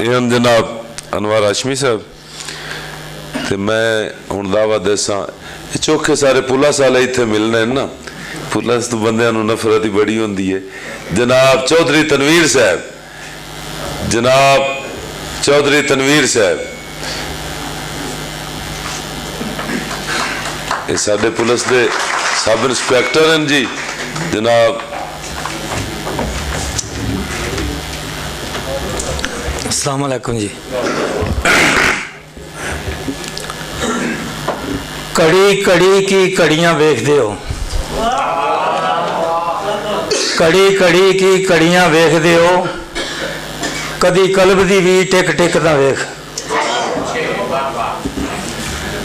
हम जनाब अनवर हाशमी साहब तो मैं हूँ दावा दसा चौखे सारे पुलिस वाले इतने मिलने ना पुलिस तो बंद नफरत ही बड़ी होंगी है। जनाब चौधरी तनवीर साहब, जनाब चौधरी तनवीर साहब ये साडे पुलिस के सब इंस्पैक्टर हैं जी। जनाब अस्सलाम वालेकुम जी। कड़ी कड़ी की कड़ियां वेखदे हो, कड़ी कड़ी की कड़ियां वेखदे हो, कदी कल्ब दी भी टिक टिक दा वेख।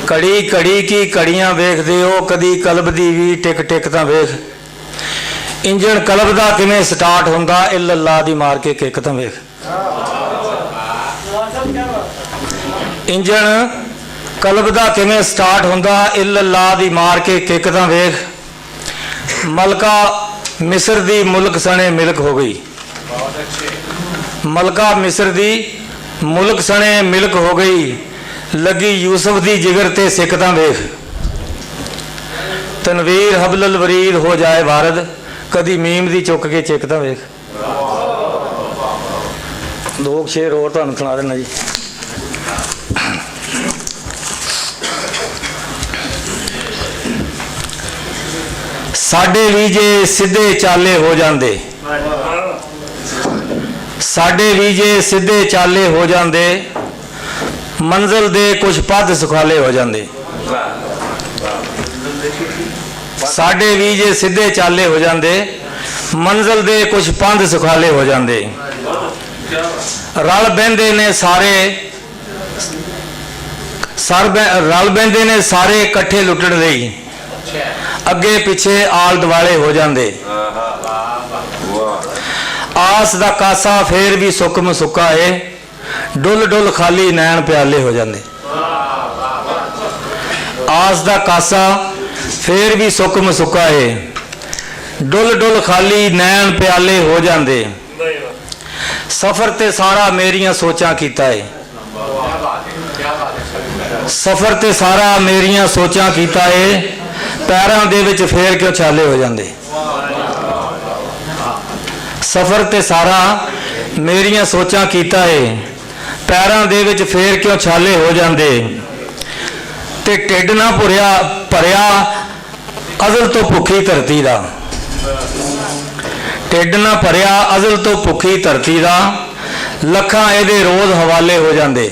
कड़ी कड़ी की कड़ियां वेखदे हो, कदी कल्ब दी भी टिक टिक दा वेख। इंजन कल्ब दा किवें स्टार्ट हुंदा इल्लल्लाह दी मार के किक दा वेख। इंजन कल्ब दा किवें स्टार्ट हुंदा इल्लल्लाह दी मार के किक दा वेख। मलका मिस्र दी मुल्क सने मिल्क हो गई, मलका मिस्र दी मुल्क सने मिल्क हो गई, लगी यूसुफ दी जिगर ते सिक दा वेख। तनवीर हबलल वरीद हो जाए वारद, कदी मीम दी चुक के चिक दा वेख। दो शेर और तुहानू सुना देना जी। साडे भी जे सीधे चाले हो जाते, साडे भी जे सीधे चाले हो जाते, मंजिल दे कुछ पद सुखाले हो जाते। साडे भी जे सीधे चाले हो जाते, मंजिल दे कुछ पंध सुखाले हो जाते। रल बहंदे ने सारे रल बहंदे ने सारे कट्ठे लुटण लई, अगे पिछे आल दुआले हो जाते। आस दा कासा फिर भी सुकम सुक्का है, डुल डुल खाली नैन प्याले हो जाते। आस दा कासा फिर भी सुकम सुक्का है, डुल डुल खाली नैन प्याले हो जाते। सफर ते सारा मेरियां सोचां कीता है, सफर ते सारा मेरियां सोचां कीता है, पैरों दे विच फेर क्यों छाले हो जाते। सफर ते सारा मेरियां सोचां कीता है, पैरों दे विच फेर क्यों छाले हो जाते। ते ढिड ना भरिया भरिया अज़ल तो भुखी धरती दा, ढिड ना भरिया अज़ल तो भुखी धरती दा, लखां इहदे रोज़ हवाले हो जाते।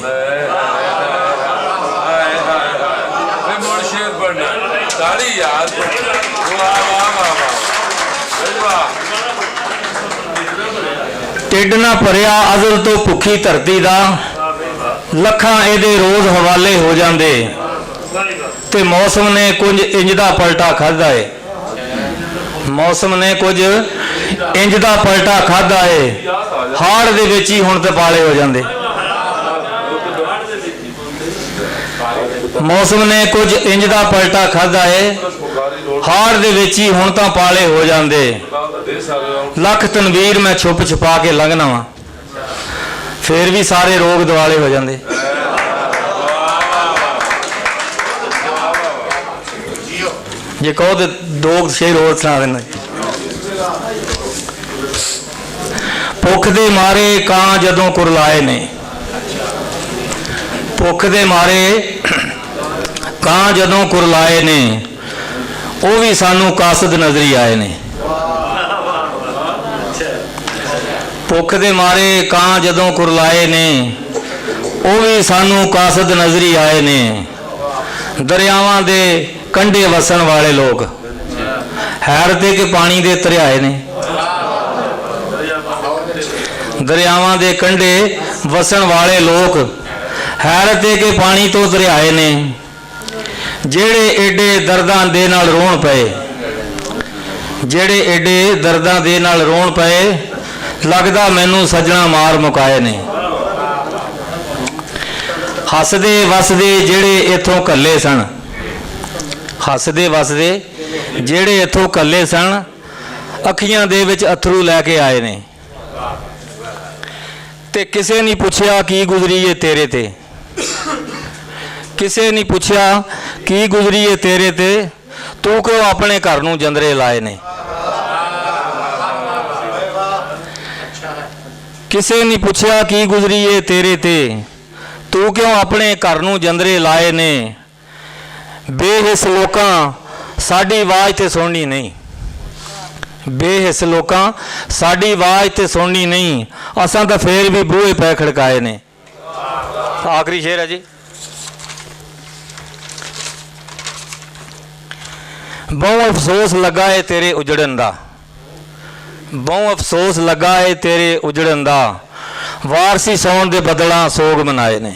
ढिड ना भरिया अज़ल तो भुखी धरती दा, लखां इहदे रोज़ हवाले हो जाते। ते मौसम ने कुछ इंज दा पलटा खाधा है, मौसम ने कुछ इंज दा पलटा खाधा है, हाड़ दे विच ही हुण ते पाले हो जाते। मौसम ने कुछ इंज दा पलटा खाधा है, हाड़ दे विच ही हुण तां पाले हो जाते। लख तनवीर मैं छुप छुपा के लंघना वा, फिर भी सारे रोग दुआले हो जाते। जे कहो तो दो शेर और सुना देना। भुख दे मारे कां जदों कुरलाए ने, भुख दे मारे कां जदों कुरलाए ने, वो भी सानू कासद नजरी आए ने। भुख दे मारे कां जदों कुरलाए ने, वो भी सानू कासद नजरी आए ने। दरियावां दे कंढे वसन वाले लोग हैरते के पानी दे तरियाए ने। दरियावां दे कंढे वसन वाले लोग हैरते के पानी तो तरियाए ने। जेड़े एडे दर्दां दे नाल रोण पए, जेड़े एडे दर्दां दे नाल रोण पए, लगदा मैनू सजना मार मुकाए ने। हसदे वसदे जेड़े इथों कल्ले सन, हसदे वसदे जेड़े इथों कल्ले सन, अखियां दे विच अथरू लैके आए ने। ਤੇ ਕਿਸੇ ਨਹੀਂ ਪੁੱਛਿਆ ਕੀ ਗੁਜ਼ਰੀ ਏ ਤੇਰੇ ਤੇ, ਕਿਸੇ ਨਹੀਂ ਪੁੱਛਿਆ ਕੀ ਗੁਜ਼ਰੀ ਏ ਤੇਰੇ ਤੇ, ਤੂੰ ਕਿਉਂ ਆਪਣੇ ਘਰ ਨੂੰ ਜੰਦਰੇ ਲਾਏ ਨੇ। ਕਿਸੇ ਨਹੀਂ ਪੁੱਛਿਆ ਕੀ ਗੁਜ਼ਰੀ ਏ ਤੇਰੇ ਤੇ, ਤੂੰ ਕਿਉਂ ਆਪਣੇ ਘਰ ਨੂੰ ਜੰਦਰੇ ਲਾਏ ਨੇ। ਬੇਹਿੱਸ ਲੋਕਾਂ ਸਾਡੀ ਆਵਾਜ਼ ਤੇ ਸੁਣਨੀ ਨਹੀਂ, ਬੇਹਿੱਸ ਲੋਕਾਂ ਸਾਡੀ ਆਵਾਜ਼ ਤੇ ਸੁਣਨੀ ਨਹੀਂ, ਅਸਾਂ ਤਾਂ ਫੇਰ ਵੀ ਬੂਹੇ ਪੈ ਖੜਕਾਏ ਨੇ। ਆਖਰੀ ਸ਼ੇਰ ਹੈ ਜੀ। ਬਹੁ ਅਫਸੋਸ ਲੱਗਾ ਏ ਤੇਰੇ ਉਜੜਨ ਦਾ, ਬਹੁ ਅਫਸੋਸ ਲੱਗਾ ਏ ਤੇਰੇ ਉਜੜਨ ਦਾ, ਵਾਰਸੀ ਸੌਣ ਦੇ ਬਦਲਾਂ ਸੋਗ ਮਨਾਏ ਨੇ।